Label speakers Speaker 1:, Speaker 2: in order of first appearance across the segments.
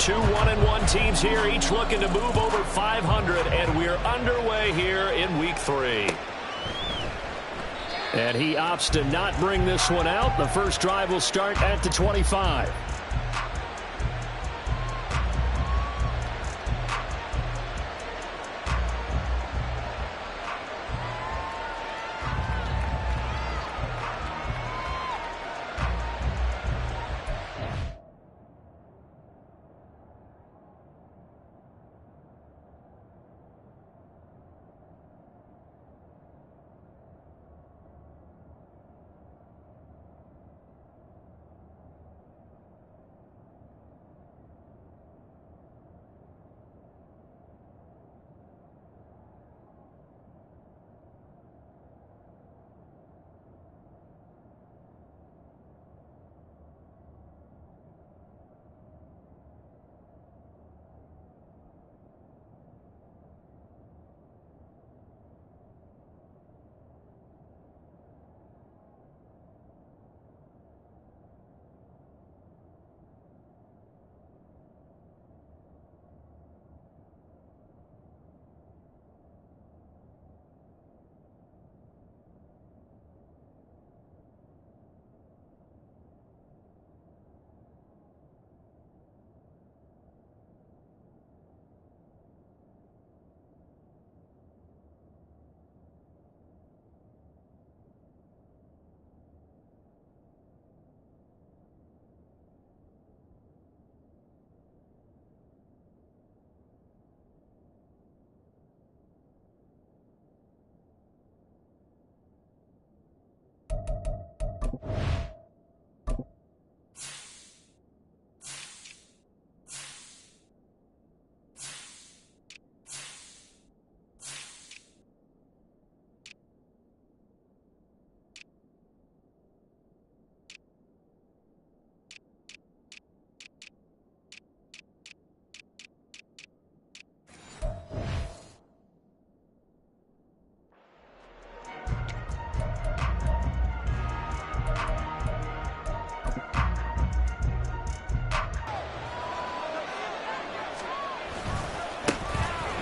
Speaker 1: Two 1-1 teams here, each looking to move over 500, and we're underway here in week 3. And he opts to not bring this one out. The first drive will start at the 25.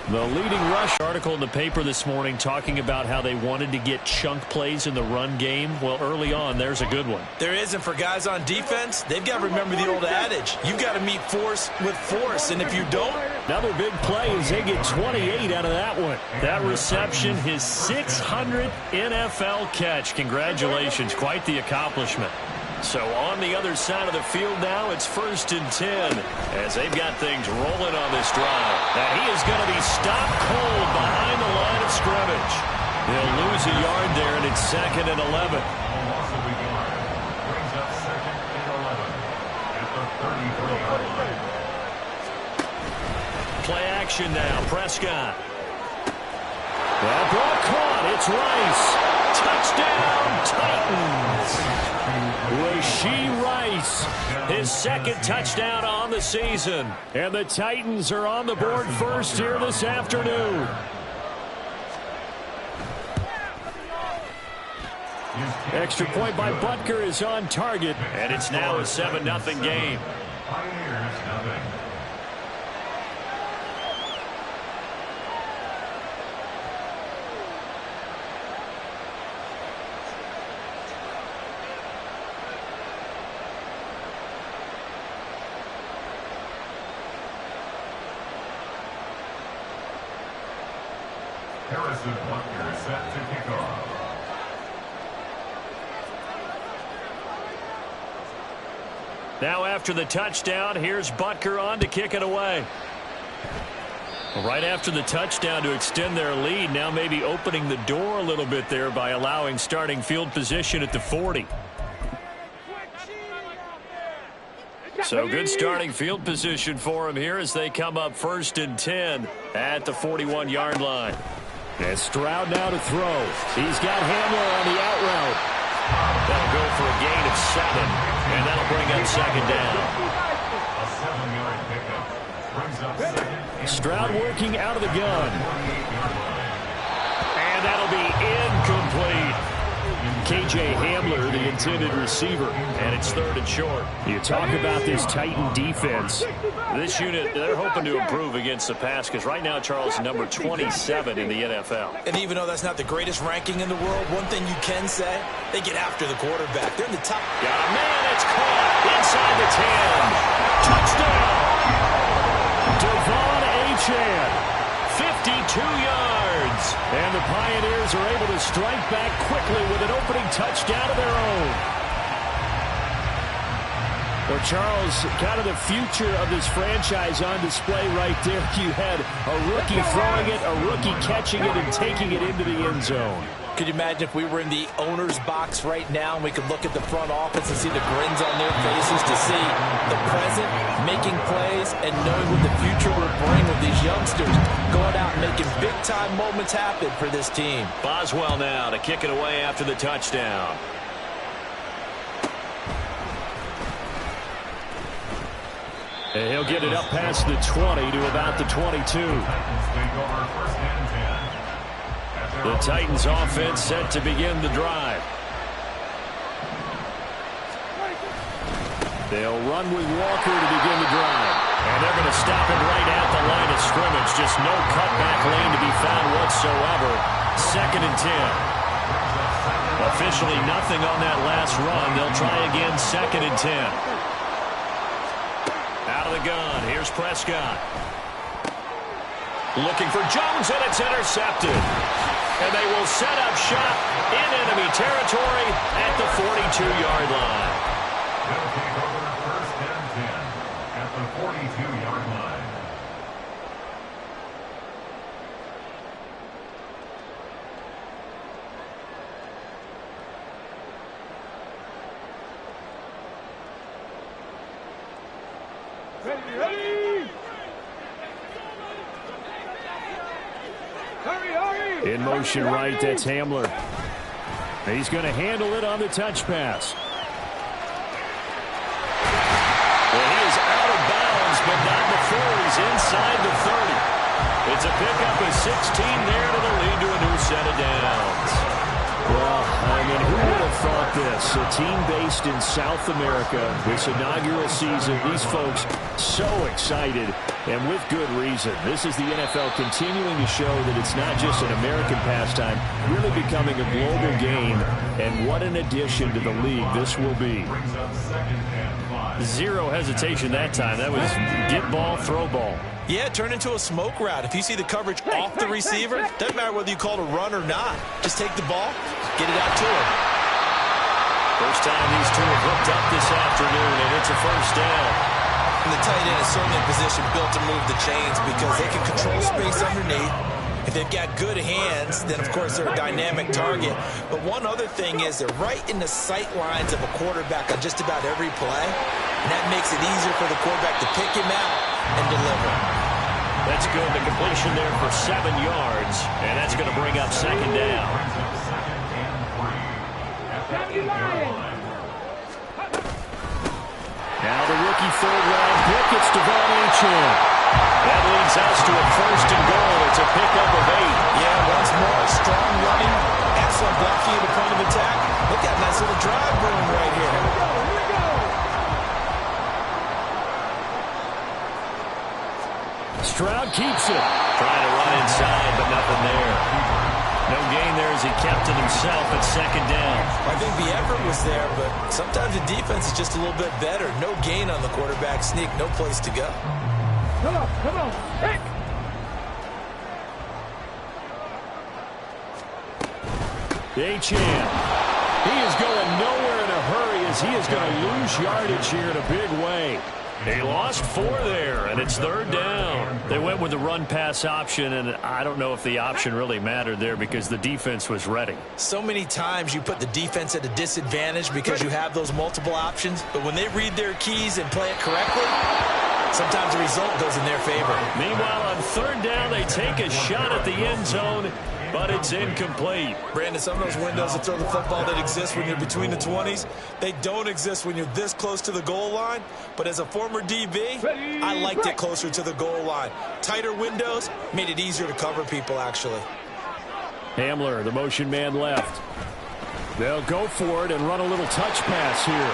Speaker 1: The leading rush article in the paper this morning talking about how they wanted to get chunk plays in the run game. Well, early on, there's a good one.
Speaker 2: There isn't for guys on defense. They've got to remember the old adage. You've got to meet force with force, and if you don't...
Speaker 1: Another big play as they get 28 out of that one. That reception, his 600th NFL catch. Congratulations. Quite the accomplishment. So on the other side of the field now, it's 1st and 10 as they've got things rolling on this drive. Now he is going to be stopped cold behind the line of scrimmage. He'll lose a yard there, and it's 2nd and 11.
Speaker 3: Brings up 2nd and 11 at the 33-yard line.
Speaker 1: Play action now, Prescott. That ball caught. It's Rice. Touchdown, Titans. Rashee Rice, his 2nd touchdown on the season. And the Titans are on the board first here this afternoon. Extra point by Butker is on target, and it's now a 7-0 game.
Speaker 3: Poineers, nothing. Harrison Butker set to kick off.
Speaker 1: Now after the touchdown, here's Butker on to kick it away. Right after the touchdown to extend their lead, now maybe opening the door a little bit there by allowing starting field position at the 40. So good starting field position for him here as they come up 1st and 10 at the 41-yard line. And Stroud now to throw. He's got Hamler on the out route. That'll go for a gain of 7, and that'll bring up 2nd down.
Speaker 3: A 7-yard pickup brings up 2nd.
Speaker 1: Stroud working out of the gun. And that'll be incomplete. C.J. Hamler, the intended receiver. And it's 3rd and short. You talk about this Titan defense. This unit, they're hoping to improve against the pass because right now, Charles, number 27 in the NFL.
Speaker 2: And even though that's not the greatest ranking in the world, one thing you can say, they get after the quarterback. They're in the top.
Speaker 1: Got a man, it's caught inside the 10. Touchdown. Devon Achane, 52 yards. And the Pioneers are able to strike back quickly with an opening touchdown of their own. Well, Charles, kind of the future of this franchise on display right there. You had a rookie throwing it, a rookie catching it, and taking it into the end zone.
Speaker 2: Could you imagine if we were in the owner's box right now and we could look at the front office and see the grins on their faces to see the present, making plays, and knowing what the future will bring with these youngsters going out and making big-time moments happen for this team.
Speaker 1: Boswell now to kick it away after the touchdown. And he'll get it up past the 20 to about the 22. The Titans offense set to begin the drive. They'll run with Walker to begin the drive. And they're going to stop him right at the line of scrimmage. Just no cutback lane to be found whatsoever. 2nd and 10. Officially nothing on that last run. They'll try again 2nd and 10. Out of the gun. Here's Prescott. Looking for Jones, and it's intercepted. And they will set up shop in enemy territory at the 42-yard line.
Speaker 3: They'll take over 1st and 10 at the 42-yard line.
Speaker 4: Ready!
Speaker 1: In motion right, that's Hamler. He's going to handle it on the touch pass. Well, he is out of bounds, but not before he's inside the 30. It's a pickup of 16 there to the lead to a new set of downs. Well, I mean, who would have thought this? A team based in South America, this inaugural season, these folks so excited, and with good reason. This is the NFL continuing to show that it's not just an American pastime, really becoming a global game, and what an addition to the league this will be. Zero hesitation that time. That was get ball, throw ball.
Speaker 2: Yeah, turn into a smoke route. If you see the coverage off the receiver, doesn't matter whether you call it a run or not. Just take the ball, get it out to him.
Speaker 1: First time these two have hooked up this afternoon, and it's a first down.
Speaker 2: And the tight end is certainly in position built to move the chains because they can control space underneath. If they've got good hands, then, of course, they're a dynamic target. But one other thing is they're right in the sight lines of a quarterback on just about every play. And that makes it easier for the quarterback to pick him out and deliver.
Speaker 1: That's good. The completion there for 7 yards. And that's going to bring up 2nd down. Now the rookie 3rd-round pick. It's Devon Achane. That leads us to a 1st and goal. It's a pickup of 8.
Speaker 2: Yeah, once more, strong running. Excellent blocking at the point of attack. Look at that nice little drive brewing right here.
Speaker 1: Stroud keeps it. Trying to run inside, but nothing there. No gain there as he kept it himself at 2nd down.
Speaker 2: I think the effort was there, but sometimes the defense is just a little bit better. No gain on the quarterback sneak, no place to go.
Speaker 4: Come on, pick!
Speaker 1: Achane. He is going nowhere in a hurry as he is going to lose yardage here in a big way. They lost 4 there, and it's 3rd down. They went with the run-pass option, and I don't know if the option really mattered there because the defense was ready.
Speaker 2: So many times you put the defense at a disadvantage because you have those multiple options, but when they read their keys and play it correctly, sometimes the result goes in their favor.
Speaker 1: Meanwhile, on 3rd down, they take a shot at the end zone, but it's incomplete.
Speaker 2: Brandon, some of those windows to throw the football that exist when you're between the 20s, they don't exist when you're this close to the goal line. But as a former DB, I liked it closer to the goal line. Tighter windows made it easier to cover people, actually.
Speaker 1: Hamler, the motion man left. They'll go for it and run a little touch pass here.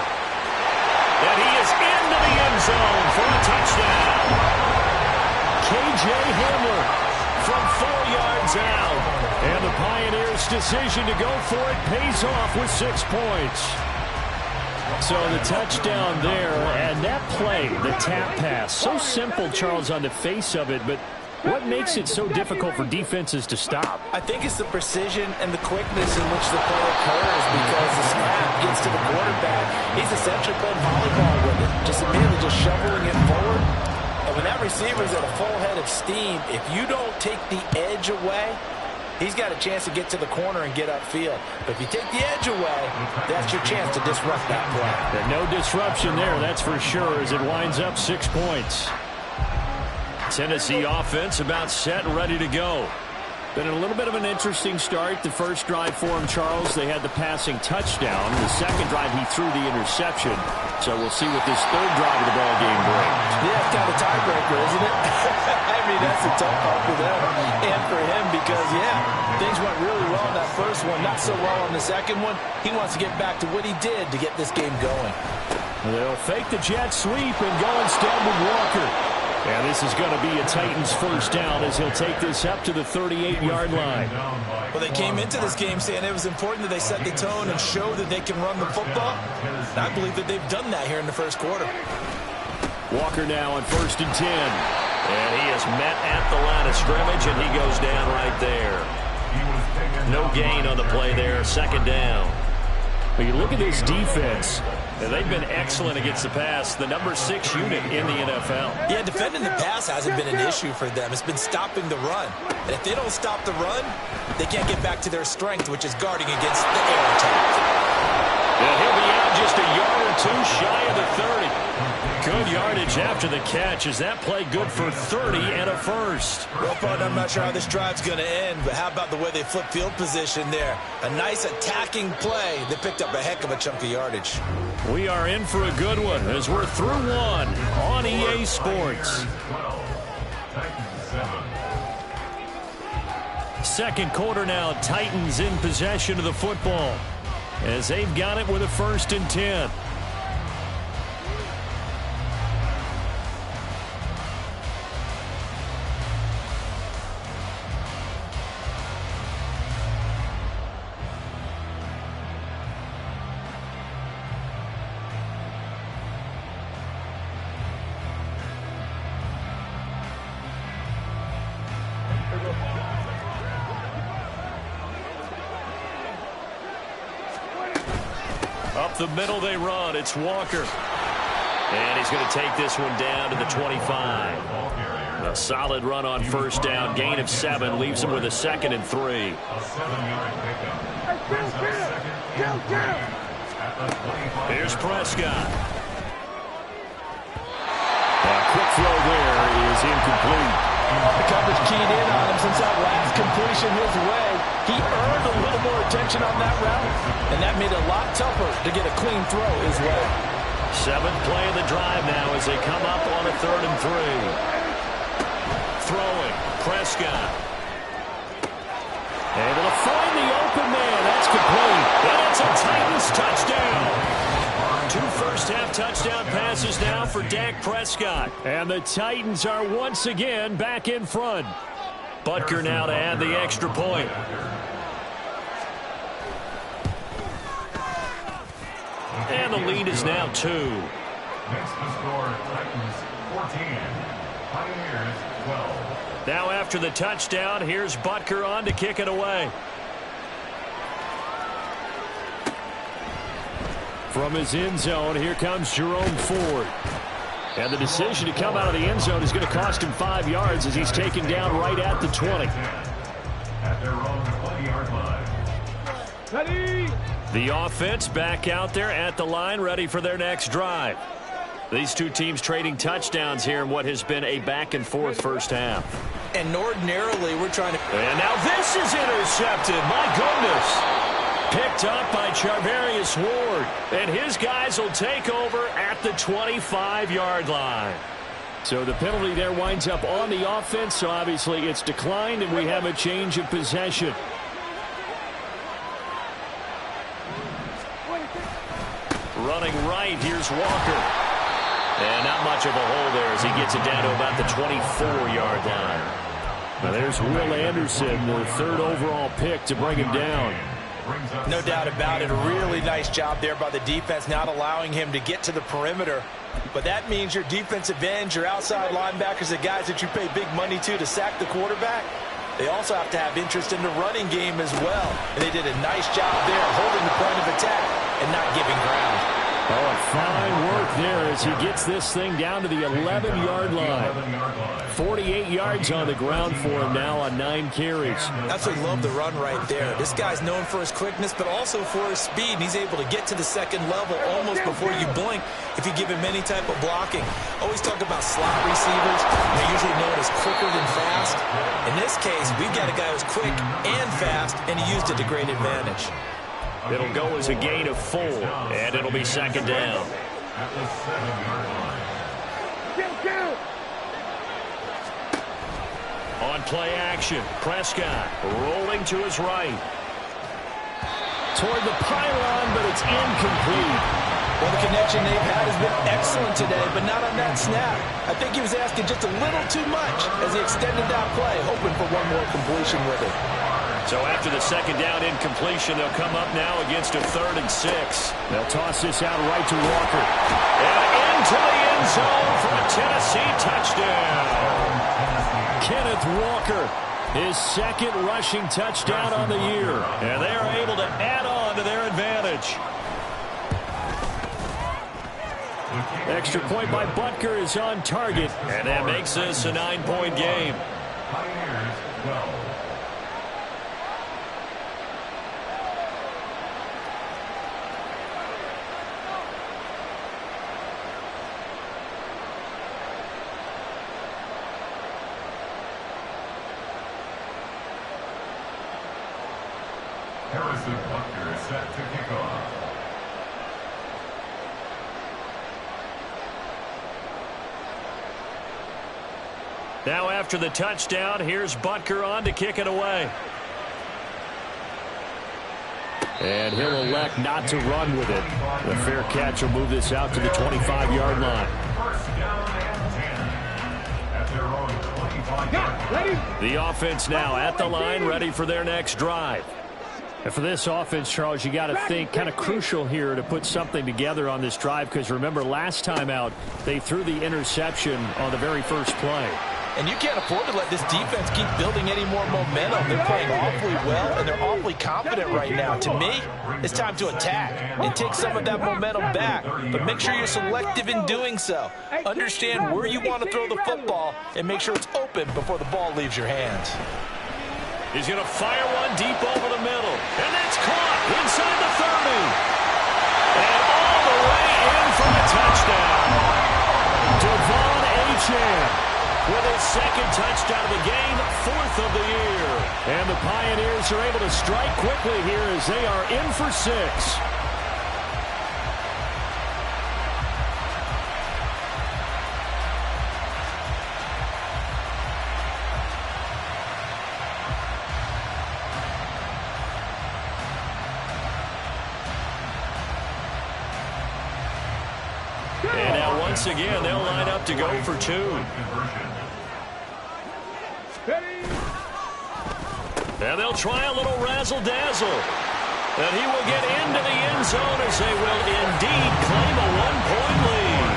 Speaker 1: And he is into the end zone for a touchdown. K.J. Hamler from 4 yards out. And the Pioneers' decision to go for it pays off with 6 points. So the touchdown there, and that play, the tap pass, so simple, Charles, on the face of it, but what makes it so difficult for defenses to stop?
Speaker 2: I think it's the precision and the quickness in which the play occurs, because the snap gets to the quarterback. He's essentially playing volleyball with it, just immediately just shoveling it forward. And when that receiver's at a full head of steam, if you don't take the edge away, he's got a chance to get to the corner and get upfield. But if you take the edge away, that's your chance to disrupt that play.
Speaker 1: And no disruption there, that's for sure, as it winds up 6 points. Tennessee offense about set and ready to go. Been a little bit of an interesting start. The first drive for him, Charles, they had the passing touchdown. The second drive, he threw the interception. So we'll see what this third drive of the ball game brings.
Speaker 2: Yeah, it's kind of a tiebreaker, isn't it? I mean, that's a tough part for them and for him because, yeah, things went really well in that first one, not so well on the second one. He wants to get back to what he did to get this game going.
Speaker 1: They'll fake the jet sweep and go instead with Walker. And this is going to be a Titans first down as he'll take this up to the 38-yard line.
Speaker 2: Well, they came into this game saying it was important that they set the tone and show that they can run the football. And I believe that they've done that here in the first quarter.
Speaker 1: Walker now on 1st and 10. And he is met at the line of scrimmage, and he goes down right there. No gain on the play there, second down. But you look at this defense. They've been excellent against the pass, the number 6 unit in the NFL.
Speaker 2: Yeah, defending the pass hasn't been an issue for them. It's been stopping the run. And if they don't stop the run, they can't get back to their strength, which is guarding against the air attack.
Speaker 1: And he'll be out just a yard or two shy of the 30. Good yardage after the catch. Is that play good for 30 and a first?
Speaker 2: Well, partner, I'm not sure how this drive's going to end, but how about the way they flip field position there? A nice attacking play. They picked up a heck of a chunk of yardage.
Speaker 1: We are in for a good one as we're through one on EA Sports. Second quarter now, Titans in possession of the football as they've got it with a 1st and 10. Up the middle they run. It's Walker. And he's going to take this one down to the 25. A solid run on first down. Gain of 7 leaves him with a 2nd and 3.
Speaker 3: A 7-yard pickup.
Speaker 1: Here's Prescott. A quick throw there is incomplete.
Speaker 2: The coverage keyed in on him since that last completion his way. He earned a little more attention on that route, and that made it a lot tougher to get a clean throw his way.
Speaker 1: 7th play of the drive now as they come up on a 3rd and 3. Throwing, Prescott. Able to find the open man. That's complete. And it's a Titans touchdown. 2 first-half touchdown passes now for Dak Prescott. And the Titans are once again back in front. Butker now to add the extra point. And the lead is now 2.
Speaker 3: Next to score, Titans 14, Pioneers 12.
Speaker 1: Now after the touchdown, here's Butker on to kick it away. From his end zone, here comes Jerome Ford. And the decision to come out of the end zone is going to cost him 5 yards as he's taken down right at the 20.
Speaker 3: At their own 20-yard line.
Speaker 4: Ready?
Speaker 1: The offense back out there at the line, ready for their next drive. These two teams trading touchdowns here in what has been a back-and-forth first half.
Speaker 2: And ordinarily, we're trying to...
Speaker 1: And now this is intercepted. My goodness. Picked up by Charvarius Ward. And his guys will take over at the 25-yard line. So the penalty there winds up on the offense. So obviously it's declined, and we have a change of possession. Running right, here's Walker. And not much of a hole there as he gets it down to about the 24-yard line. Now there's Will Anderson, the third overall pick to bring him down.
Speaker 2: No doubt about it. A really nice job there by the defense, not allowing him to get to the perimeter. But that means your defensive ends, your outside linebackers, the guys that you pay big money to sack the quarterback, they also have to have interest in the running game as well. And they did a nice job there holding the point of attack and not giving ground.
Speaker 1: Oh, fine work there as he gets this thing down to the 11-yard line. 48 yards on the ground for him now on 9 carries.
Speaker 2: Absolutely love the run right there. This guy's known for his quickness, but also for his speed. And he's able to get to the second level almost before you blink if you give him any type of blocking. Always talk about slot receivers. They're usually known as quicker than fast. In this case, we've got a guy who's quick and fast, and he used it to great advantage.
Speaker 1: It'll go as a gain of 4, and it'll be second down.
Speaker 3: At the 7-yard line.
Speaker 1: On play action, Prescott rolling to his right. Toward the pylon, but it's incomplete.
Speaker 2: Well, the connection they've had has been excellent today, but not on that snap. I think he was asking just a little too much as he extended that play, hoping for one more completion with it.
Speaker 1: So after the second down incompletion, they'll come up now against a 3rd and 6. They'll toss this out right to Walker. And into the end zone for a Tennessee touchdown. Kenneth Walker, his second rushing touchdown on the year. And they are able to add on to their advantage. Extra point by Butker is on target. And that makes this a 9-point game.
Speaker 3: Pioneers 12. Harrison Butker is set to kick off.
Speaker 1: Now after the touchdown, here's Butker on to kick it away. And he'll elect not to run with it. The fair catch will move this out to the 25-yard line.
Speaker 3: First down and 10. At their own 25-yard line.
Speaker 1: The offense now at the line, ready for their next drive. And for this offense, Charles, you got to think kind of crucial here to put something together on this drive, because remember last time out they threw the interception on the very first play.
Speaker 2: And you can't afford to let this defense keep building any more momentum. They're playing awfully well, and they're awfully confident right now. To me, it's time to attack and take some of that momentum back. But make sure you're selective in doing so. Understand where you want to throw the football and make sure it's open before the ball leaves your hands.
Speaker 1: He's going to fire one deep over the middle. And that's caught inside the 30. And all the way in for a touchdown. Devon Achane with his second touchdown of the game, 4th of the year. And the Pioneers are able to strike quickly here as they are in for 6. And now once again, they'll line up to go for 2. And they'll try a little razzle-dazzle. And he will get into the end zone as they will indeed claim a 1-point lead.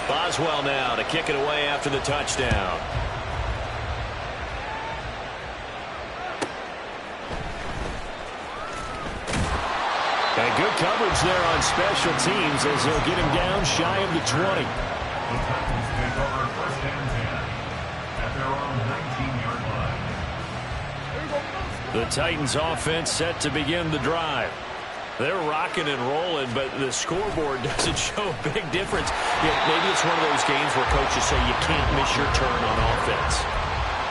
Speaker 1: Boswell now to kick it away after the touchdown. And good coverage there on special teams as they'll get him down shy of the 20.
Speaker 3: The Titans take over first and 10 at their own 19-yard line.
Speaker 1: The Titans offense set to begin the drive. They're rocking and rolling, but the scoreboard doesn't show a big difference. Yeah, maybe it's one of those games where coaches say you can't miss your turn on offense.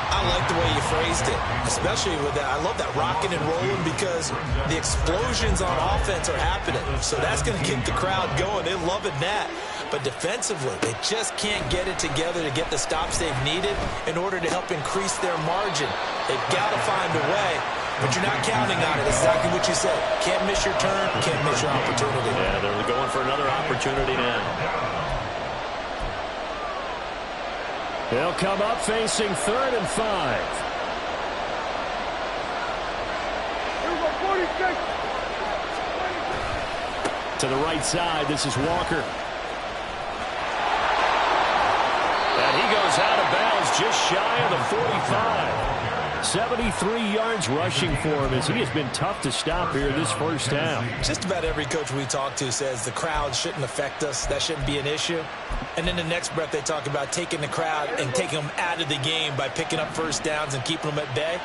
Speaker 2: I like the way you phrased it, especially with that. I love that rocking and rolling because the explosions on offense are happening. So that's going to keep the crowd going. They're loving that. But defensively, they just can't get it together to get the stops they've needed in order to help increase their margin. They've got to find a way but you're not counting on it. That's exactly what you said. Can't miss your turn, can't miss your opportunity.
Speaker 1: Yeah, they're going for another opportunity now. They'll come up facing 3rd and 5. To the right side, this is Walker. And he goes out of bounds just shy of the 45. 73 yards rushing for him as he has been tough to stop here this first half.
Speaker 2: Just about every coach we talk to says the crowd shouldn't affect us. That shouldn't be an issue. And then the next breath they talk about taking the crowd and taking them out of the game by picking up first downs and keeping them at bay.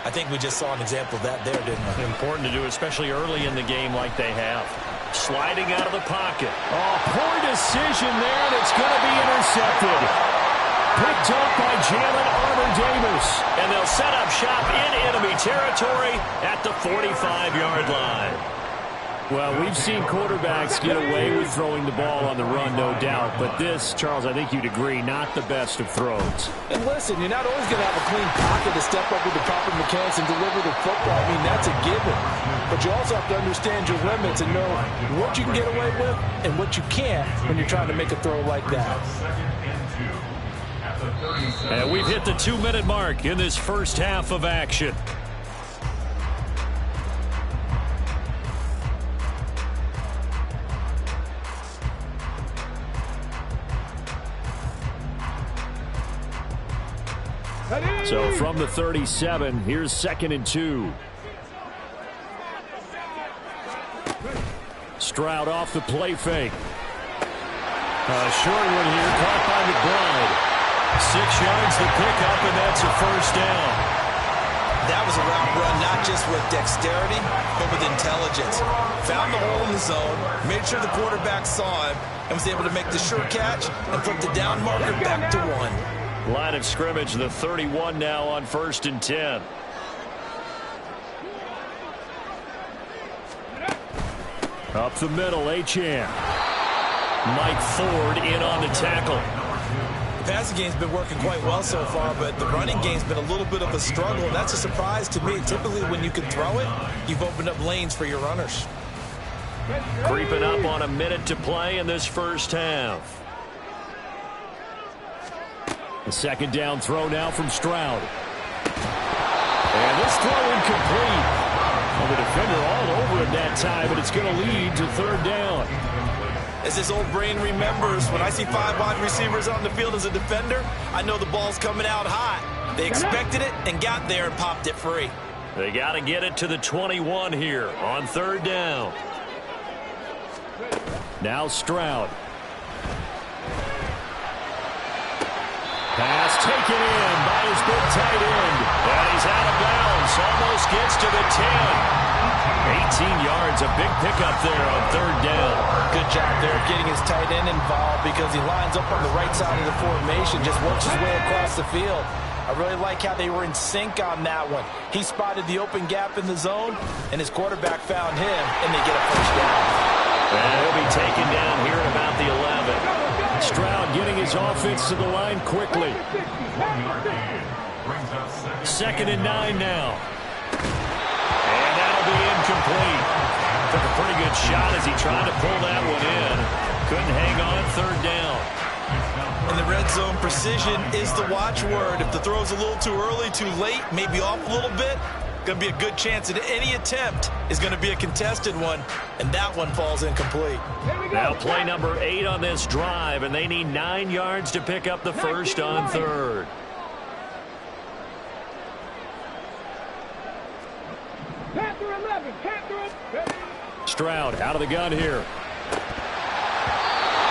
Speaker 2: I think we just saw an example of that there, didn't we?
Speaker 1: Important to do, especially early in the game like they have. Sliding out of the pocket. Oh, poor decision there, and it's going to be intercepted. Picked up by Jalen Armour-Davis. And they'll set up shop in enemy territory at the 45-yard line. Well, we've seen quarterbacks get away with throwing the ball on the run, no doubt. But this, Charles, I think you'd agree, not the best of throws.
Speaker 5: And listen, you're not always going to have a clean pocket to step up with the proper mechanics and deliver the football. I mean, that's a given. But you also have to understand your limits and know what you can get away with and what you can't when you're trying to make a throw like that.
Speaker 1: And we've hit the 2-minute mark in this first half of action. So from the 37, here's 2nd and 2. Stroud off the play fake. Short one here, caught by McBride. 6 yards to pick up, and that's a first down.
Speaker 2: That was a route run, not just with dexterity, but with intelligence. Found the hole in the zone, made sure the quarterback saw him, and was able to make the sure catch and put the down marker back to 1.
Speaker 1: Line of scrimmage, the 31 now on 1st and 10. Up the middle, Achane. Mike Ford in on the tackle.
Speaker 2: The passing game's been working quite well so far, but the running game's been a little bit of a struggle, and that's a surprise to me. Typically, when you can throw it, you've opened up lanes for your runners.
Speaker 1: Creeping up on a minute to play in this first half. The 2nd down throw now from Stroud. And this throw incomplete. Well, the defender all over it that time, but it's going to lead to 3rd down.
Speaker 2: As this old brain remembers, when I see 5 wide receivers on the field as a defender, I know the ball's coming out hot. They expected it and got there and popped it free.
Speaker 1: They got to get it to the 21 here on 3rd down. Now Stroud. Pass taken in by his big tight end. And he's out of bounds. Almost gets to the 10. 18 yards, a big pickup there on 3rd down.
Speaker 5: Good job there getting his tight end involved because he lines up on the right side of the formation, just works his way across the field. I really like how they were in sync on that one. He spotted the open gap in the zone, and his quarterback found him, and they get a first down.
Speaker 1: And he'll be taken down here at about the 11. Stroud getting his offense to the line quickly. 2nd and 9 now. And that'll be incomplete. Took a pretty good shot as he tried to pull that one in. Couldn't hang on 3rd down.
Speaker 2: In the red zone, precision is the watchword. If the throw's a little too early, too late, maybe off a little bit, going to be a good chance that any attempt is going to be a contested one, and that one falls incomplete.
Speaker 1: Now play number 8 on this drive, and they need 9 yards to pick up the first on 3rd. Stroud out of the gun here.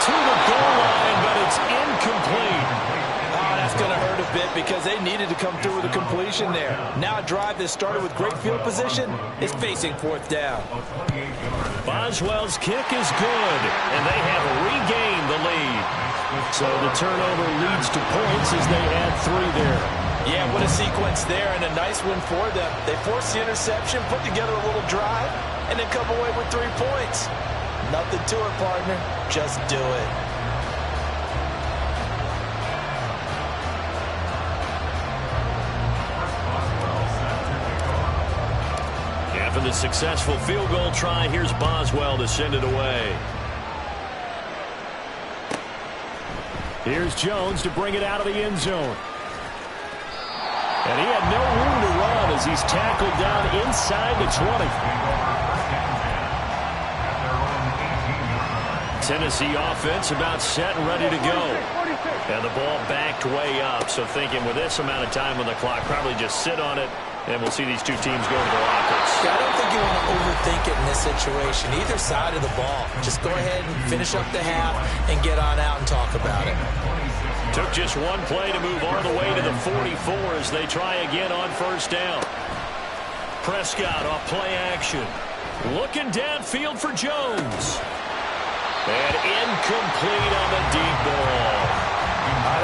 Speaker 1: To the goal line, but it's incomplete.
Speaker 5: Oh, that's going to hurt a bit because they needed to come through with a completion there. Now a drive that started with great field position is facing 4th down.
Speaker 1: Boswell's kick is good, and they have regained the lead. So the turnover leads to points as they add 3 there.
Speaker 5: Yeah, what a sequence there, and a nice win for them. They forced the interception, put together a little drive, and then come away with 3 points. Nothing to it, partner. Just do it.
Speaker 1: After the successful field goal try, here's Boswell to send it away. Here's Jones to bring it out of the end zone. And he had no room to run as he's tackled down inside the 20. Tennessee offense about set and ready to go. And the ball backed way up. So thinking with this amount of time on the clock, probably just sit on it, and we'll see these two teams go to the lockers.
Speaker 2: Yeah, I don't think you want to overthink it in this situation. Either side of the ball. Just go ahead and finish up the half and get on out and talk about it.
Speaker 1: Took just one play to move all the way to the 44 as they try again on first down. Prescott off play action. Looking downfield for Jones. And incomplete on the deep ball.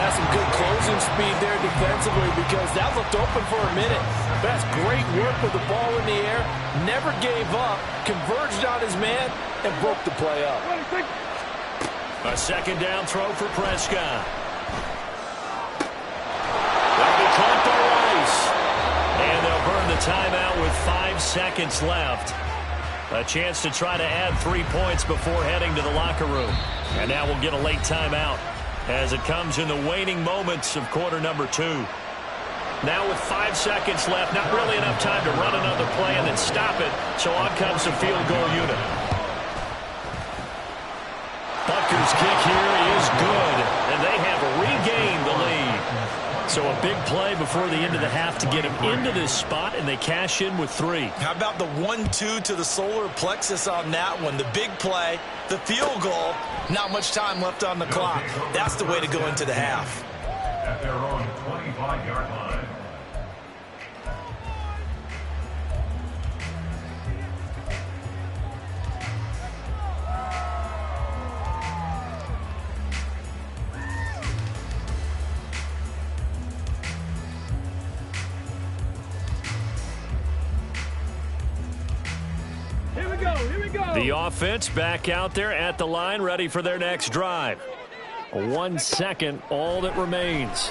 Speaker 5: That's some good closing speed there defensively because that looked open for a minute. That's great work with the ball in the air. Never gave up. Converged on his man and broke the play up.
Speaker 1: A second down throw for Prescott. That'll be caught by Rice. And they'll burn the timeout with 5 seconds left. A chance to try to add 3 points before heading to the locker room. And now we'll get a late timeout as it comes in the waning moments of quarter number 2. Now with 5 seconds left, not really enough time to run another play and then stop it. So on comes the field goal unit. Butker's kick here is good, and they have regained the lead. So a big play before the end of the half to get him into this spot, and they cash in with 3.
Speaker 2: How about the 1-2 to the solar plexus on that one? The big play, the field goal, not much time left on the clock. That's the way to go into the half.
Speaker 3: At their own 25-yard line.
Speaker 1: The offense back out there at the line, ready for their next drive. 1 second, all that remains.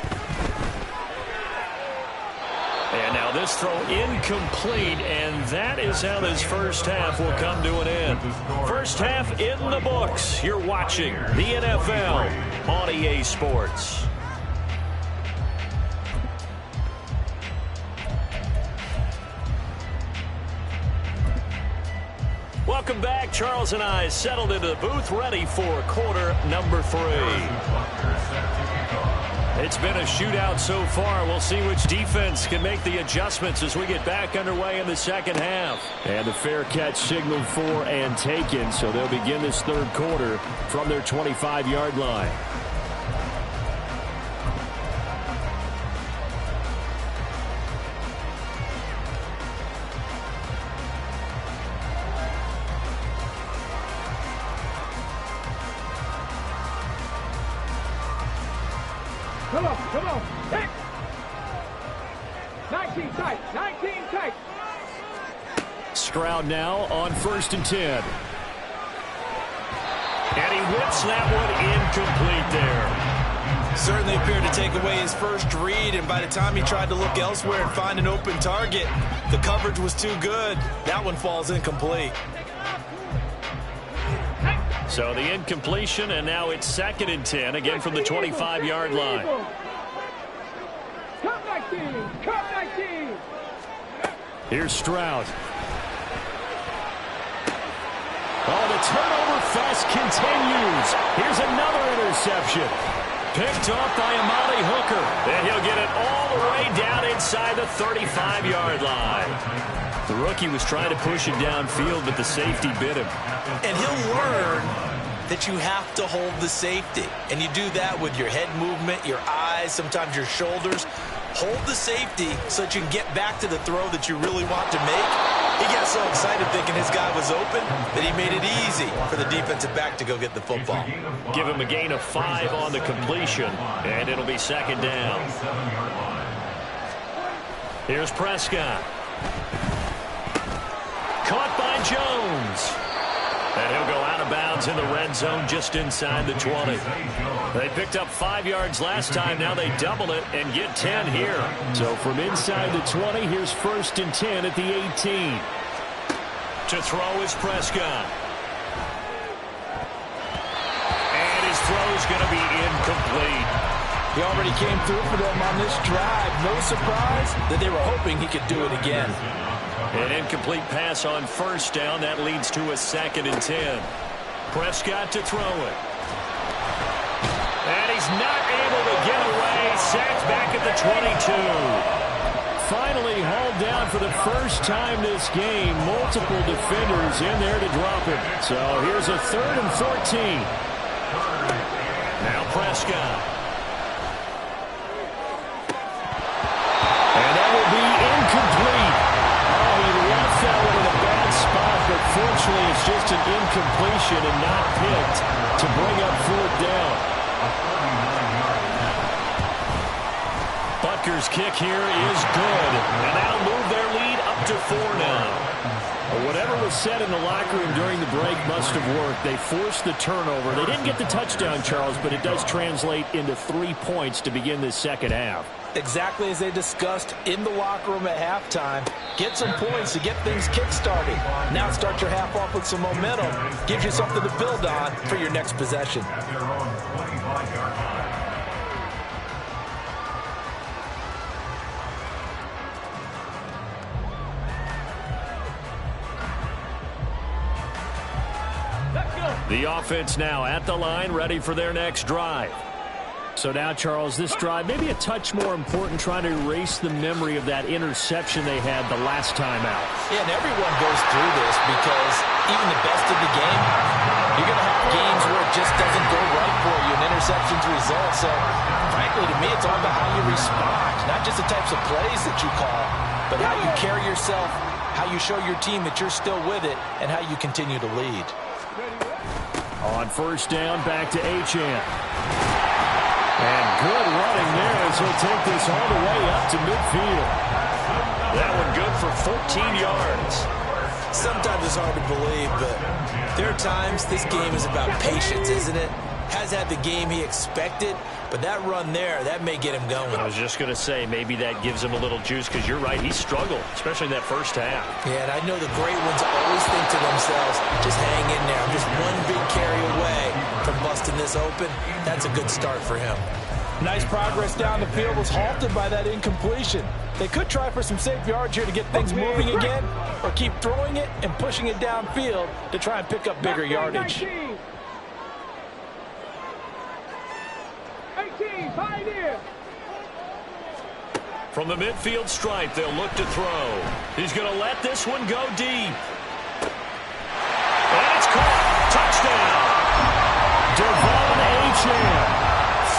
Speaker 1: And now this throw incomplete, and that is how this first half will come to an end. First half in the books. You're watching the NFL on EA Sports. Welcome back. Charles and I settled into the booth, ready for quarter number 3. It's been a shootout so far. We'll see which defense can make the adjustments as we get back underway in the second half. And the fair catch signaled for and taken, so they'll begin this third quarter from their 25-yard line.
Speaker 4: Come on. Hey. 19 tight.
Speaker 1: Stroud now on 1st and 10. And he whips that one incomplete there.
Speaker 2: Certainly appeared to take away his first read, and by the time he tried to look elsewhere and find an open target, the coverage was too good. That one falls incomplete.
Speaker 1: So the incompletion, and now it's 2nd and 10, again from the 25-yard line.
Speaker 4: Come 19.
Speaker 1: Here's Stroud. Oh, the turnover fest continues. Here's another interception. Picked off by Amari Hooker. And he'll get it all the way down inside the 35-yard line. The rookie was trying to push it downfield, but the safety bit him.
Speaker 2: And he'll learn that you have to hold the safety. And you do that with your head movement, your eyes, sometimes your shoulders. Hold the safety so that you can get back to the throw that you really want to make. He got so excited thinking his guy was open that he made it easy for the defensive back to go get the football.
Speaker 1: Give him a gain of 5 on the completion, and it'll be 2nd down. Here's Prescott. Caught by Jones. And he'll go out of bounds in the red zone just inside the 20. They picked up 5 yards last time. Now they double it and get 10 here. So from inside the 20, here's 1st and 10 at the 18. To throw is Prescott. And his throw is going to be incomplete.
Speaker 5: He already came through for them on this drive. No surprise that they were hoping he could do it again.
Speaker 1: An incomplete pass on first down. That leads to a 2nd and 10. Prescott to throw it. And he's not able to get away. Sacked back at the 22. Finally hauled down for the first time this game. Multiple defenders in there to drop him. So here's a 3rd and 14. Now Prescott. And that will be incomplete. Oh, he left that one in a bad spot, but fortunately it's just an incompletion and not picked to bring up 4th down. Butker's kick here is good, and that'll move their lead up to 4 now. Whatever was said in the locker room during the break must have worked. They forced the turnover. They didn't get the touchdown, Charles, but it does translate into 3 points to begin this second half.
Speaker 5: Exactly as they discussed in the locker room at halftime. Get some points to get things kick-started. Now start your half off with some momentum. Gives you something to build on for your next possession.
Speaker 3: At their own 25-yard line.
Speaker 1: The offense now at the line, ready for their next drive. So now, Charles, this drive maybe a touch more important, trying to erase the memory of that interception they had the last time out.
Speaker 5: Yeah, and everyone goes through this because even the best of the game, you're going to have games where it just doesn't go right for you, and interceptions result. So, frankly, to me, it's all about how you respond, not just the types of plays that you call, but how you carry yourself, how you show your team that you're still with it, and how you continue to lead.
Speaker 1: On first down, back to Achane. And good running there as he'll take this all the way up to midfield. That one good for 14 yards.
Speaker 2: Sometimes it's hard to believe, but there are times this game is about patience, isn't it? Has had the game he expected, but that run there, that may get him going.
Speaker 1: I was just going to say, maybe that gives him a little juice, because you're right, he struggled, especially in that first half.
Speaker 2: Yeah, and I know the great ones always think to themselves, just hang in there. I'm just one big carry away from busting this open. That's a good start for him.
Speaker 5: Nice progress down the field was halted by that incompletion. They could try for some safe yards here to get things moving again, or keep throwing it and pushing it downfield to try and pick up bigger yardage.
Speaker 4: 18, Pioneers.
Speaker 1: From the midfield stripe, they'll look to throw. He's going to let this one go deep. And it's caught. Touchdown. Devon Achane.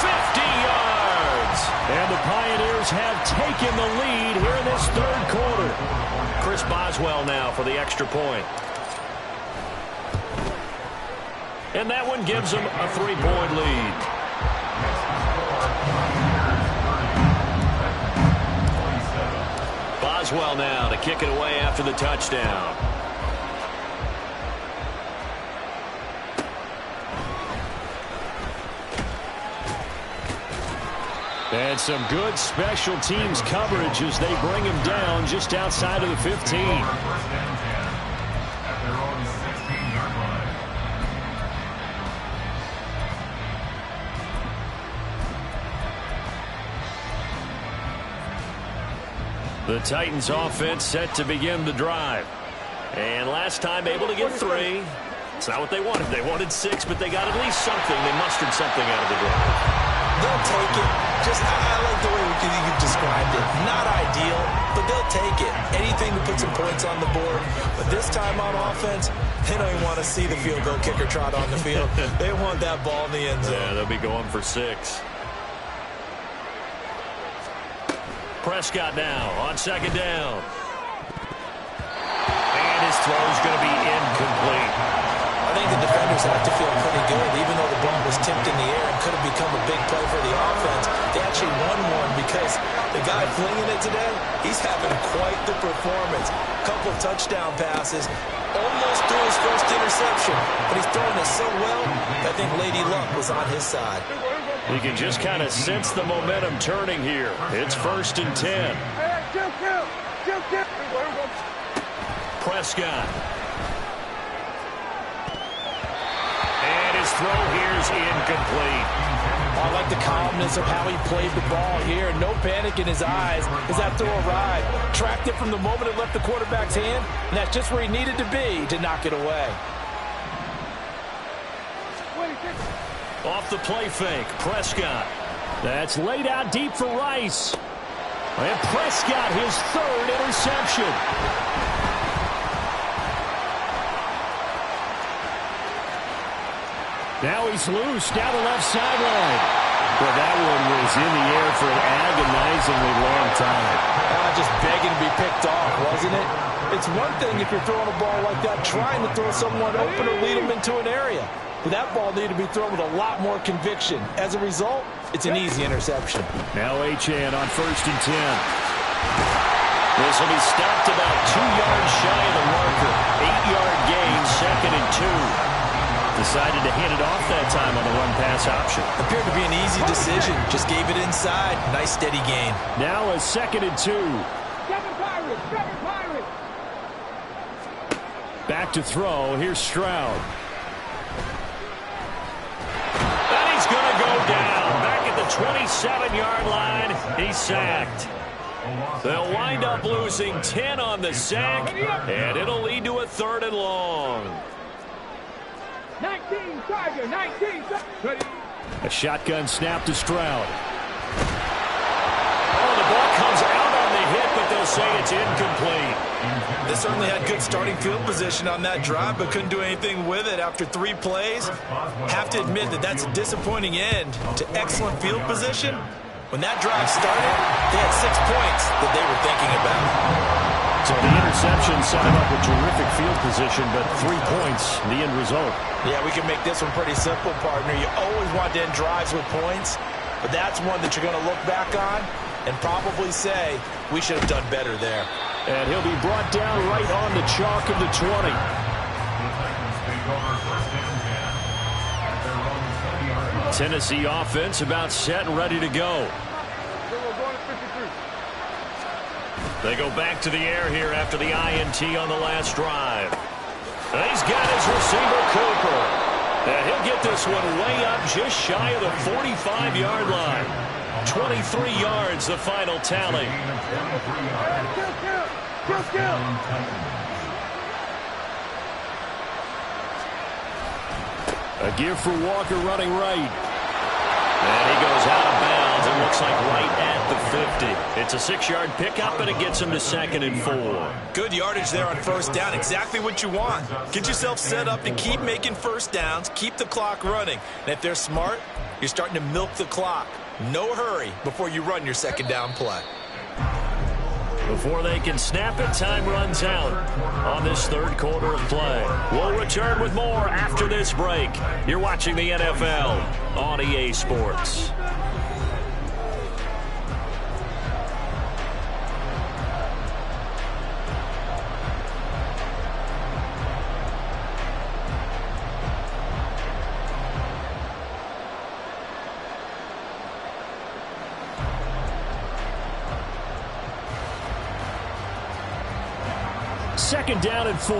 Speaker 1: 50 yards. And the Pioneers have taken the lead here in this third quarter. Chris Boswell now for the extra point. And that one gives them a 3-point lead. Boswell now to kick it away after the touchdown. And some good special teams coverage as they bring him down just outside of the 15.
Speaker 3: First and 10 at their own 16-yard line.
Speaker 1: The Titans offense set to begin the drive. And last time able to get 3. It's not what they wanted. They wanted 6, but they got at least something. They mustered something out of the drive.
Speaker 2: They'll take it. Just, I like the way you described it. Not ideal, but they'll take it. Anything to put some points on the board. But this time on offense, they don't even want to see the field goal kicker trot on the field. They want that ball in the end zone.
Speaker 1: Yeah, they'll be going for 6. Prescott now on second down. And his throw is going to be incomplete.
Speaker 2: I think the defenders have to feel pretty good, even though the ball was tipped in the air and could have become a big play for the offense. They actually won one because the guy flinging it today, he's having quite the performance. Couple touchdown passes, almost threw his first interception, but he's throwing it so well, I think Lady Luck was on his side.
Speaker 1: You can just kind of sense the momentum turning here. It's first and 10. Prescott. throw here's incomplete.
Speaker 5: I like the calmness of how he played the ball here. No panic in his eyes as that throw arrived. Tracked it from the moment it left the quarterback's hand, and that's just where he needed to be to knock it away.
Speaker 1: Off the play fake, Prescott. That's laid out deep for Rice. And Prescott, his third interception. Now he's loose down the left sideline. But that one was in the air for an agonizingly long time.
Speaker 5: Just begging to be picked off, wasn't it? It's one thing if you're throwing a ball like that, trying to throw someone open or lead them into an area. But that ball needed to be thrown with a lot more conviction. As a result, it's an easy interception.
Speaker 1: Now Achane on 1st and 10. This will be stopped about 2 yards shy of the marker. 8-yard gain, 2nd and 2. Decided to hand it off that time on the run-pass option.
Speaker 2: Appeared to be an easy decision. Just gave it inside. Nice steady gain.
Speaker 1: Now a 2nd and 2. Back to throw. Here's Stroud. And he's going to go down. Back at the 27-yard line. He's sacked. They'll wind up losing 10 on the sack, and it'll lead to a 3rd and long.
Speaker 4: 19, Tiger, 19.
Speaker 1: A shotgun snap to Stroud. Oh, the ball comes out on the hit, but they'll say it's incomplete.
Speaker 2: They certainly had good starting field position on that drive, but couldn't do anything with it after 3 plays. Have to admit that that's a disappointing end to excellent field position. When that drive started, they had 6 points that they were thinking about.
Speaker 1: So the interception set him up with terrific field position, but 3 points, the end result.
Speaker 5: Yeah, we can make this one pretty simple, partner. You always want to end drives with points, but that's one that you're going to look back on and probably say, we should have done better there.
Speaker 1: And he'll be brought down right on the chalk of the 20. Tennessee offense about set and ready to go. They go back to the air here after the INT on the last drive. And he's got his receiver, Cooper. And he'll get this one way up just shy of the 45-yard line. 23 yards, the final tally. A give for Walker running right. And he goes out of bounds. It looks like right at the 50. It's a 6-yard pickup, and it gets him to 2nd and 4.
Speaker 2: Good yardage there on 1st down. Exactly what you want. Get yourself set up to keep making 1st downs, keep the clock running. And if they're smart, you're starting to milk the clock. No hurry before you run your 2nd down play.
Speaker 1: Before they can snap it, time runs out on this 3rd quarter of play. We'll return with more after this break. You're watching the NFL on EA Sports. Second down and 4.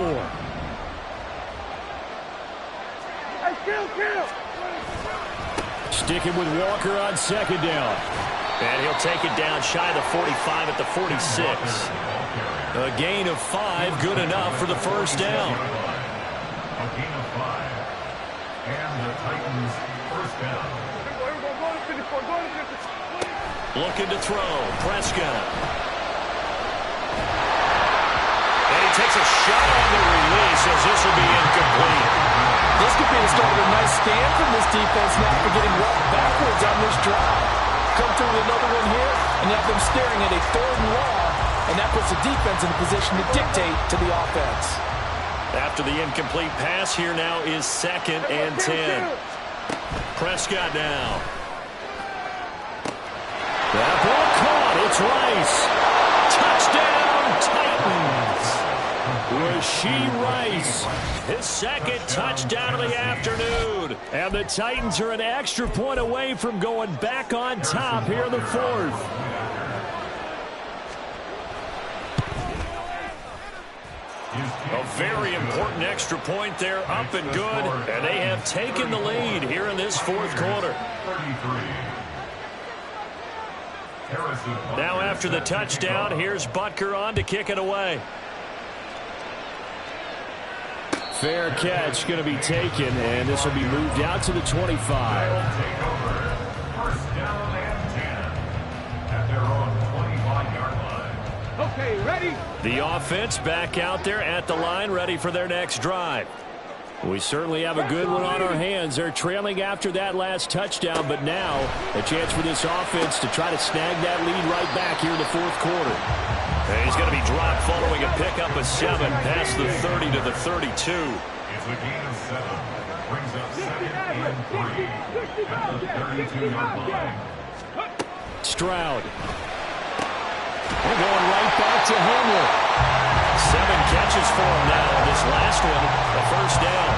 Speaker 1: Sticking with Walker on 2nd down. And he'll take it down shy of the 45 at the 46. A gain of 5, good enough for the 1st down.
Speaker 3: A gain of 5. And the Titans' 1st down.
Speaker 1: Looking to throw. Prescott. Takes a shot on the release as this will be incomplete.
Speaker 5: This could be the start of a nice stand from this defense now for getting walked backwards on this drive. Come through with another one here, and you have them staring at a 3rd and long, and that puts the defense in a position to dictate to the offense.
Speaker 1: After the incomplete pass, here now is 2nd and 10. Prescott now. That ball caught. It's Rice. Touchdown, Titans. Rashee Rice, his 2nd touchdown of the afternoon. And the Titans are an extra point away from going back on top here in the 4th. A very important extra point there, up and good, and they have taken the lead here in this fourth quarter. Now after the touchdown, here's Butker on to kick it away.
Speaker 6: Fair catch going to be taken, and this will be moved out to the 25.
Speaker 3: First down and 10 at their own 25-yard line.
Speaker 4: Okay, ready?
Speaker 1: The offense back out there at the line, ready for their next drive. We certainly have a good one on our hands. They're trailing after that last touchdown, but now a chance for this offense to try to snag that lead right back here in the fourth quarter. And he's going to be dropped following a pickup of 7 past the 30 to the 32.
Speaker 3: It's a gain of 7. Brings up second and 3 at the 32-yard line.
Speaker 1: Stroud. They're going right back to Hamler. 7 catches for him now. This last one, a first down.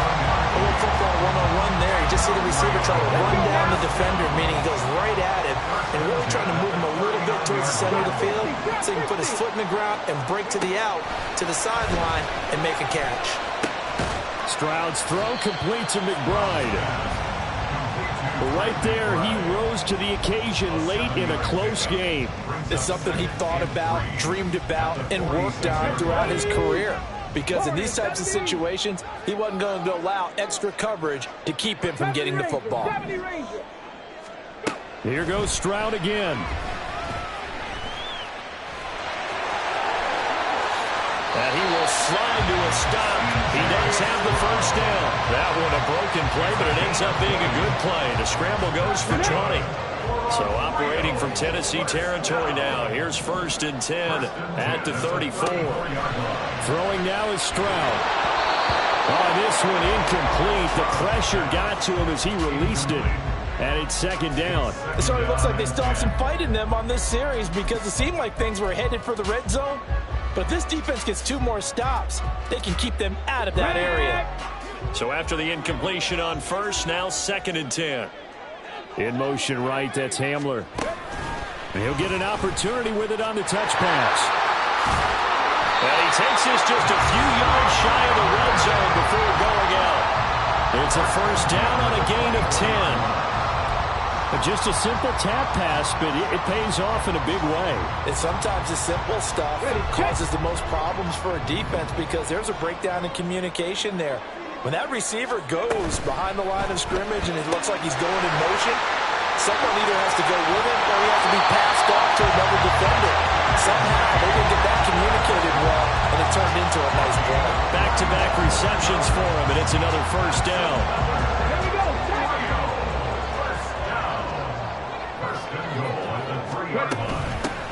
Speaker 2: A little football one-on-one there. You just see the receiver try to run down the defender, meaning he goes right at him and really trying to move him a little bit towards the center of the field so he can put his foot in the ground and break to the out, to the sideline, and make a catch.
Speaker 6: Stroud's throw complete to McBride. Right there, he rose to the occasion late in a close game.
Speaker 5: It's something he thought about, dreamed about, and worked on throughout his career. Because in these types of situations, he wasn't going to allow extra coverage to keep him from getting the football.
Speaker 6: Here goes Stroud again.
Speaker 1: And he will slide to a stop. He does have the first down. That one a broken play, but it ends up being a good play. The scramble goes for 20. So operating from Tennessee territory now. Here's first and 10 at the 34.
Speaker 6: Throwing now is Stroud. Oh, this one incomplete. The pressure got to him as he released it. And it's second down.
Speaker 5: So it looks like they still have some fight in them on this series because it seemed like things were headed for the red zone. But if this defense gets 2 more stops, they can keep them out of that area.
Speaker 1: So after the incompletion on first, now second and 10.
Speaker 6: In motion right, that's Hamler. And he'll get an opportunity with it on the touch pass.
Speaker 1: And he takes this just a few yards shy of the red zone before going out. It's a first down on a gain of 10.
Speaker 6: Just a simple tap pass, but it pays off in a big way.
Speaker 5: And sometimes the simple stuff causes the most problems for a defense because there's a breakdown in communication there. When that receiver goes behind the line of scrimmage and it looks like he's going in motion, someone either has to go with him or he has to be passed off to another defender. Somehow they didn't get that communicated well, and it turned into a nice play.
Speaker 1: Back-to-back receptions for him, and it's another first down.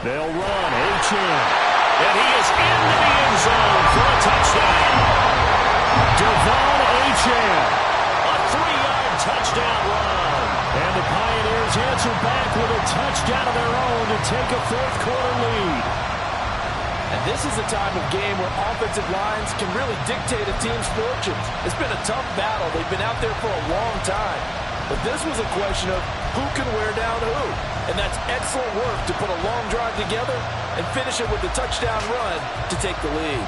Speaker 6: They'll run. Achane.
Speaker 1: And he is into the end zone for a touchdown.
Speaker 6: Devon Achane.
Speaker 1: A 3-yard touchdown run.
Speaker 6: And the Pioneers answer back with a touchdown of their own to take a fourth quarter lead.
Speaker 5: And this is a time of game where offensive lines can really dictate a team's fortunes. It's been a tough battle. They've been out there for a long time. But this was a question of who can wear down who. And that's excellent work to put a long drive together and finish it with a touchdown run to take the lead.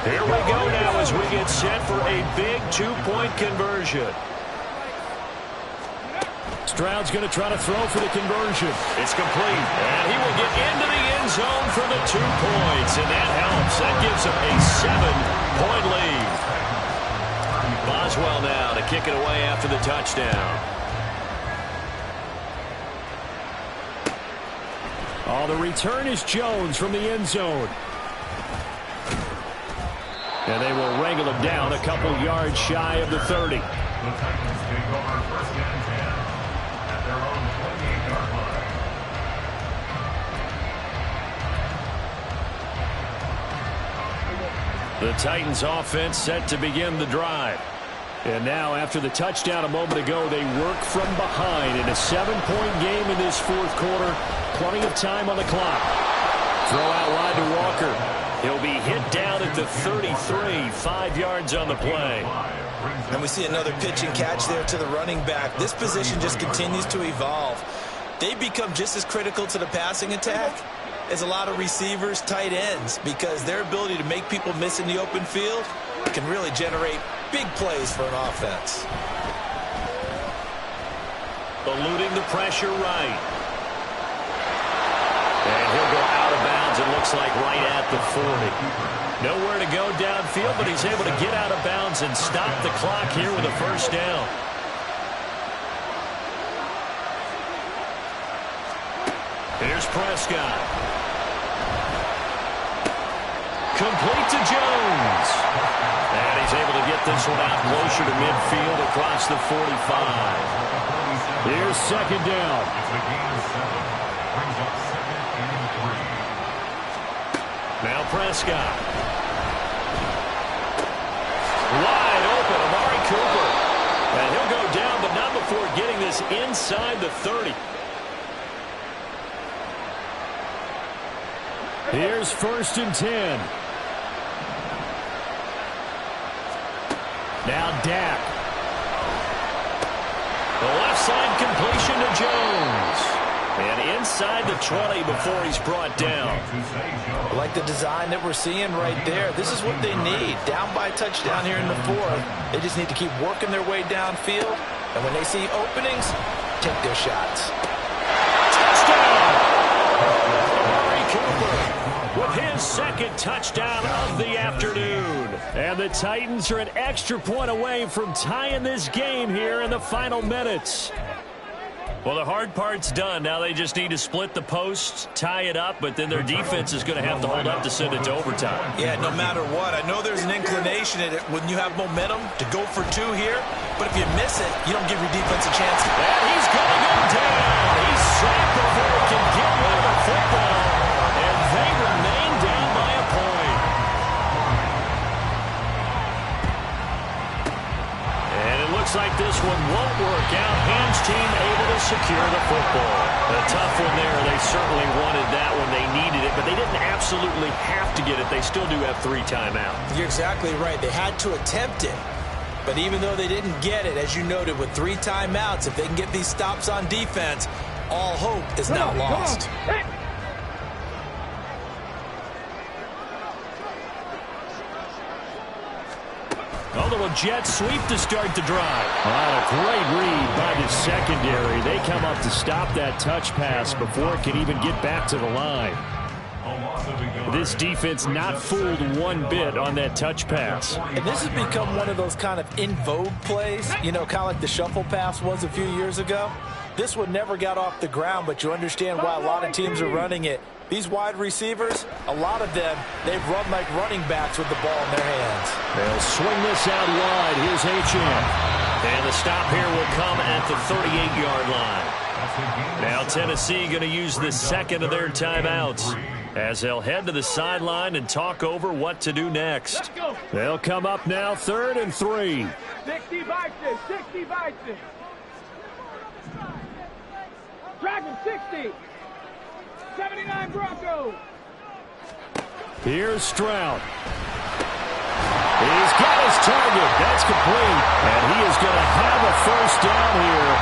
Speaker 1: Here we go now as we get set for a big 2-point conversion.
Speaker 6: Stroud's going to try to throw for the conversion.
Speaker 1: It's complete, and he will get into the end zone for the 2 points, and that helps. That gives him a 7-point lead. Boswell now to kick it away after the touchdown.
Speaker 6: Oh, the return is Jones from the end zone. And they will wrangle him down a couple yards shy of the 30.
Speaker 3: The Titans take over first and 10 at their own 28-yard line.
Speaker 1: The Titans offense set to begin the drive.
Speaker 6: And now, after the touchdown a moment ago, they work from behind in a 7-point game in this fourth quarter. Plenty of time on the clock. Throw out wide to Walker.
Speaker 1: He'll be hit down at the 33, 5 yards on the play.
Speaker 2: And we see another pitch and catch there to the running back. This position just continues to evolve. They become just as critical to the passing attack is a lot of receivers, tight ends, because their ability to make people miss in the open field can really generate big plays for an offense.
Speaker 1: Eluding the pressure right. And he'll go out of bounds, it looks like right at the 40. Nowhere to go downfield, but he's able to get out of bounds and stop the clock here with a first down. Here's Prescott. Complete to Jones. And he's able to get this one out closer to midfield across the 45.
Speaker 6: Here's second down.
Speaker 3: It's a gain of 7. Brings up 2nd and 3.
Speaker 1: Now Prescott. Wide open, Amari Cooper. And he'll go down, but not before getting this inside the 30.
Speaker 6: Here's 1st and 10. Now Dak.
Speaker 1: The left side completion to Jones. And inside the 20 before he's brought down.
Speaker 5: I like the design that we're seeing right there. This is what they need. Down by a touchdown here in the 4th. They just need to keep working their way downfield. And when they see openings, take their shots.
Speaker 1: Touchdown! Amari Cooper with his second touchdown of the afternoon.
Speaker 6: And the Titans are an extra point away from tying this game here in the final minutes.
Speaker 1: Well, the hard part's done. Now they just need to split the posts, tie it up, but then their defense is going to have to hold up to send it to overtime.
Speaker 2: Yeah, no matter what. I know there's an inclination in it when you have momentum to go for 2 here, but if you miss it, you don't give your defense a chance.
Speaker 1: And he's going to go down. He's sacked before he can get rid of the football, and they remain down by a point. And it looks like this one won't work out. Ham's team able to secure the football. A tough one there. They certainly wanted that one. They needed it, but they didn't absolutely have to get it. They still do have 3 timeouts.
Speaker 2: You're exactly right. They had to attempt it. But even though they didn't get it, as you noted, with 3 timeouts, if they can get these stops on defense, all hope is not lost.
Speaker 1: A little jet sweep to start the drive.
Speaker 6: A great read by the secondary. They come up to stop that touch pass before it can even get back to the line. This defense not fooled one bit on that touch pass.
Speaker 5: And this has become one of those kind of in vogue plays, you know, kind of like the shuffle pass was a few years ago. This one never got off the ground, but you understand why a lot of teams are running it. These wide receivers, a lot of them, they've run like running backs with the ball in their hands.
Speaker 6: They'll swing this out wide. Here's H.M.
Speaker 1: And the stop here will come at the 38-yard line. Now Tennessee going to use the second of their timeouts as they'll head to the sideline and talk over what to do next.
Speaker 6: They'll come up now 3rd and 3.
Speaker 4: 60 Vikings, 60 Vikings. Dragon 60. 79 Broncos.
Speaker 6: Here's Stroud. He's got his target. That's complete. And he is going to have a first down here.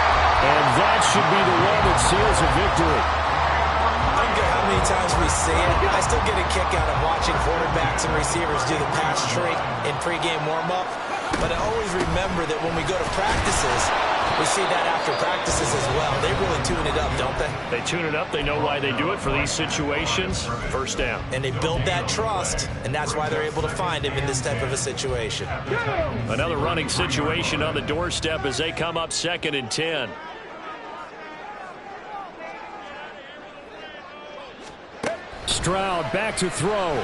Speaker 6: And that should be the one that seals a victory.
Speaker 2: I don't care how many times we see it. I still get a kick out of watching quarterbacks and receivers do the pass trick in pregame warm-up. But I always remember that when we go to practices, we see that after practices as well. They really tune it up, don't they?
Speaker 1: They tune it up. They know why they do it for these situations. First down.
Speaker 2: And they build that trust, and that's why they're able to find him in this type of a situation.
Speaker 1: Another running situation on the doorstep as they come up 2nd and 10.
Speaker 6: Stroud back to throw.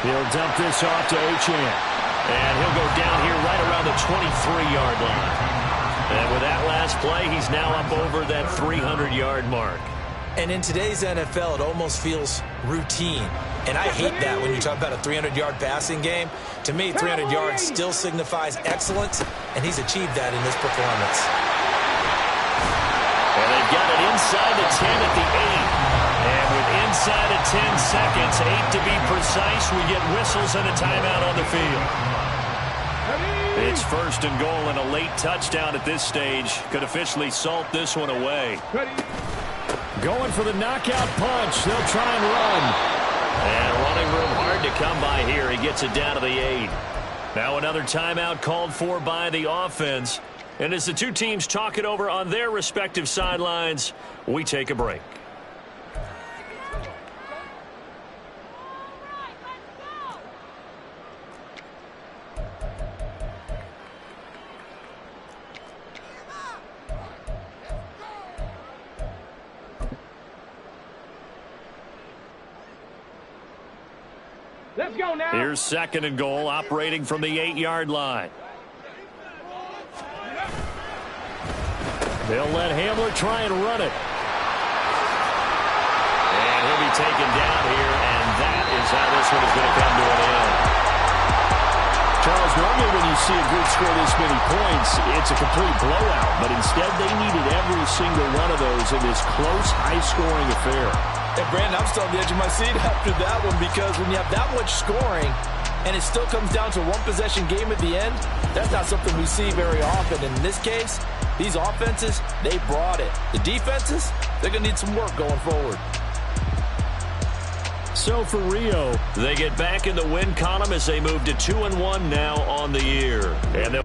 Speaker 6: He'll dump this off to H.M.
Speaker 1: And he'll go down here right around the 23-yard line. And with that last play, he's now up over that 300-yard mark.
Speaker 2: And in today's NFL, it almost feels routine. And I hate that when you talk about a 300-yard passing game. To me, 300 yards still signifies excellence, and he's achieved that in this performance.
Speaker 1: And they've got it inside the 10 at the 8. And with inside of 10 seconds, 8 to be precise, we get whistles and a timeout on the field. It's 1st and goal, and a late touchdown at this stage could officially salt this one away.
Speaker 6: Going for the knockout punch. They'll try and run.
Speaker 1: And running room hard to come by here. He gets it down to the 8. Now another timeout called for by the offense. And as the two teams talk it over on their respective sidelines, we take a break.
Speaker 4: Let's go now.
Speaker 1: Here's 2nd and goal, operating from the 8-yard line.
Speaker 6: They'll let Hamler try and run it.
Speaker 1: And he'll be taken down here, and that is how this one is going to come to an end.
Speaker 6: Charles, normally when you see a group score this many points, it's a complete blowout. But instead, they needed every single one of those in this close, high-scoring affair.
Speaker 5: And Brandon, I'm still on the edge of my seat after that one, because when you have that much scoring and it still comes down to a one-possession game at the end, that's not something we see very often. In this case, these offenses, they brought it. The defenses, they're going to need some work going forward.
Speaker 6: So for Rio,
Speaker 1: they get back in the win column as they move to 2-1 now on the year. And they'll